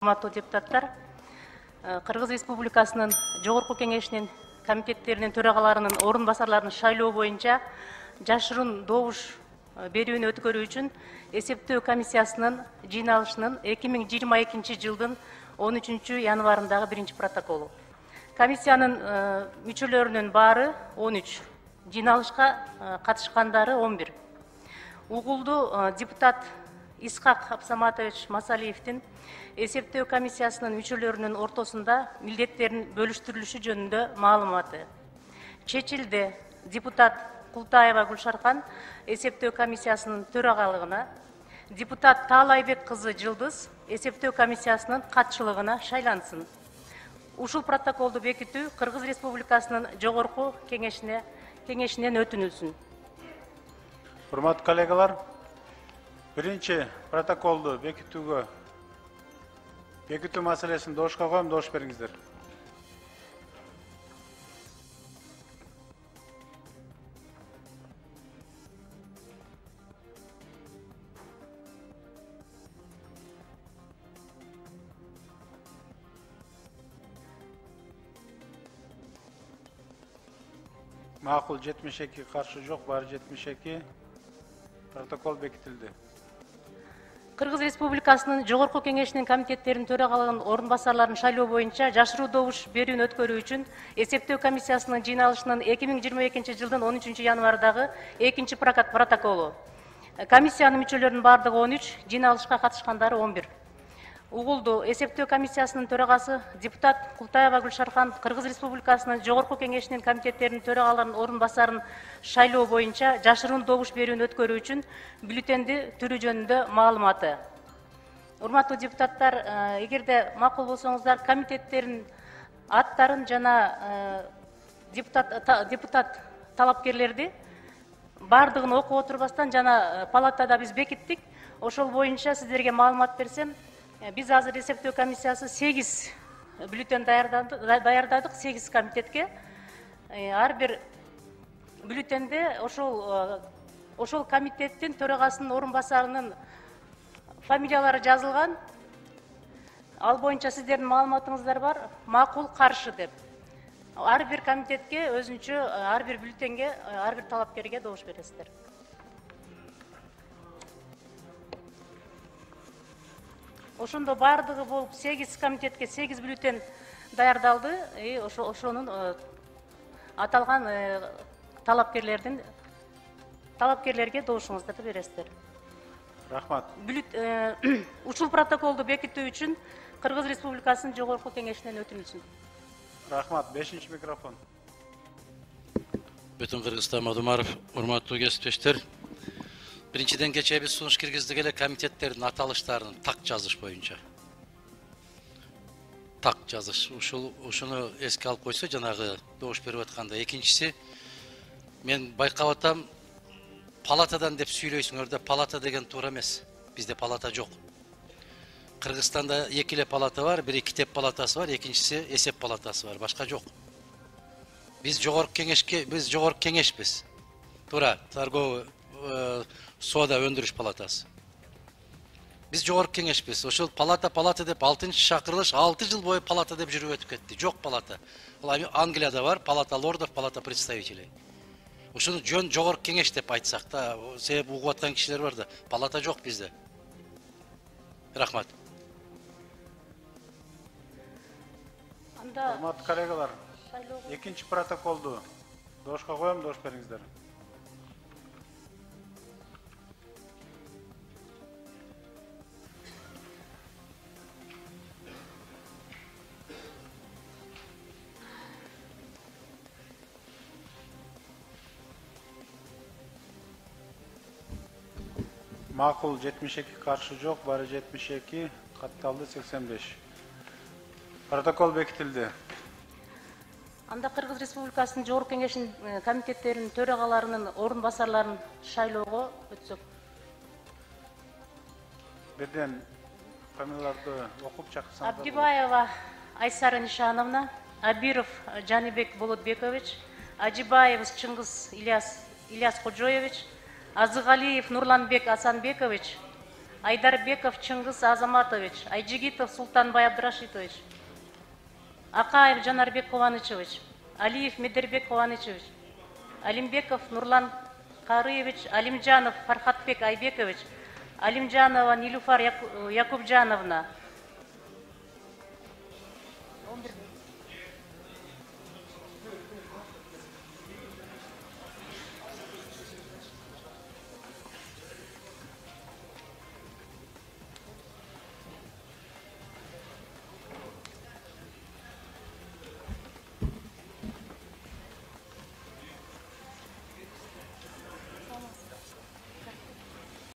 Урматтуу депутаттар, Кыргыз Республикасынын Жогорку Кеңешинин комитеттеринин төрагаларынын орун басарларын шайлоо боюнча жашырын добуш берүүнү өткөрүү үчүн эсептөө комиссиясынын жыйналышынын 2022 жылдын 13 январындагы 1 протоколу. Комиссиянын мүчөлөрүнүн баары 13, жыйналышка катышкандары 11. Угулду депутат Исхак Абсаматович Масалиевдин эсептөө комиссиясынын мүчөлөрүнүн ортосунда милдеттерин бөлүштүрүлүшү жөнүндө маалыматы. Чечилде депутат Култаева Гүлшархан эсептөө комиссиясынын төрагалыгына, депутат Таалайбек кызы Жылдыз эсептөө комиссиясынын катчылыгына шайлансын. Ушул протоколду бекитүү Кыргыз Республикасынын Жогорку Кеңешинен өтүнүлсүн. Урматтуу коллегалар, биринчи протоколду бекитүү маселесин добушка коем, добуш бериңиздер. Макул 72, каршы жок, баары 72. Протокол бекитилди. Кыргыз Республикасынын Жогорку Кеңешинин комитеттеринин төрагалыгынын орун басарларын шайлоо боюнча жашыруу добуш берүүнү өткөрүү үчүн эсептөө комиссиясынын жыйналышынын 2022 жылдын 13 январдагы 2 протоколу. Комиссиянын мүчөлөрүнүн бардыгы 13, жыйналышка катышкандары 11. Угулду эсептөө комиссиясынын төрагасы депутат Култаева Гүлшархан Кыргыз Республикасынын Жогорку Кеңешинин комитеттеринин төрагаларынын орун басарын шайлоо боюнча жашырын добуш берүүнү өткөрүү үчүн бюллетенди түрү жөнүндө маалыматы. Урматтуу депутаттар, эгерде макул болсоңуздар, комитеттердин аттарын жана депутат талапкерлерди бардыгын окуп отурбастан жана палатада биз бекиттик. Ошол боюнча сиздерге маалымат берсем, биз азыр эсептөө комиссиясы 8 бюллетен даярдадык 8 комитетке. Ар бир бюллетенде ошол комитеттин төрагасынын орун басарынын фамилиялары жазылган. Ал боюнча сиздердин маалыматыңыздар бар, макул, каршы деп. Ар бир комитетке өзүнчө, ар бир бюллетенге, ар бир талапкерге добуш бересиздер. Ошондо бардыгы болуп 8 комитетке 8 бюллетен даярдалды. Ошонун аталган талапкерлерге добушуңуздарды бересиздер. Рахмат. Ушул протоколду бекитүү үчүн Кыргыз Республикасынын Жогорку Кеңешинен өтүнүлсүн. Рахмат. 5-чи микрофон. Бүтүн Кыргызстан Мадумаров, урматтуу кесиптештер. Биринчиден кечээ биз сунуш киргиздик эле комитеттердин аталыштарын так жазыш боюнча. Так жазыш. Ушуну эске алып койсо жанагы добуш берип атканда. Экинчиси, мен байкап атам, палатадан деп сүйлөйсүңөр да, палата деген туура эмес. Бизде палата жок. Кыргызстанда 2 эле палата бар, бири Китеп палатасы бар, экинчиси Эсеп палатасы бар, башка жок. Биз Жогорку Кеңешпиз. Туура, торговый соода өндүрүш палатасы. Биз Жогорку Кеңешпиз. Ошол палата деп 6-чы шакырылыш 6 жыл бою палата деп жүрүп өтүп кетти. Жок палата. Бул Англияда бар, палата лордов, палата представителей. Ушуну жөн Жогорку Кеңеш деп айтсак да, себеп угуп аткан кишилер бар да, палата жок бизде. Рахмат. Урматтуу коллегалар, 2-чи протоколду добушка коем, добуш бериңиздер. Макул 72, каршы жок, баары 72, катталды 85. Протокол бекитилди. Анда Кыргыз Республикасынын Жогорку Кеңешинин комитеттеринин төрагаларынын орун басарларын шайлоого өтсөк. Бирден фамилияларды окуп чакырсаңыздар. Абдибаева Айсара Нишановна, Абиров Жанибек Болотбекович, Ажибаев Чыңгыз Ильяс Кожоевич, Азыгалиев Нурланбек Асанбекович, Айдарбеков Чыңгыз Азаматович, Айжигитов Султанбай Абдрашитович, Акаев Жанарбек Кубанычевич, Алиев Медербек Кубанычевич, Алимбеков Нурлан Карыевич, Алимжанов Фархатбек Айбекович, Алимжанова Нилуфар Якубжановна,